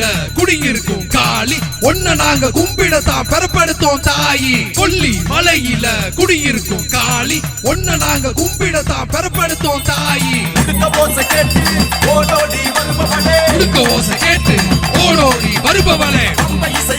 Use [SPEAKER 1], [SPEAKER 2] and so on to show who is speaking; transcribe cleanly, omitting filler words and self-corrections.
[SPEAKER 1] மலையில குடியிருக்கும் காளி ஒன்ன நாங்க கும்பிடத்தான் பெறப்படுத்தோம் தாயி. கொல்லி மலையில குடியிருக்கும் காளி ஒன்ன நாங்க கும்பிடத்தான் பெறப்படுத்தோம் தாயி.
[SPEAKER 2] உடுக்க ஓசை கேட்டு ஓடோடி வருபவளே
[SPEAKER 1] வருபவளே
[SPEAKER 2] அம்மை இசை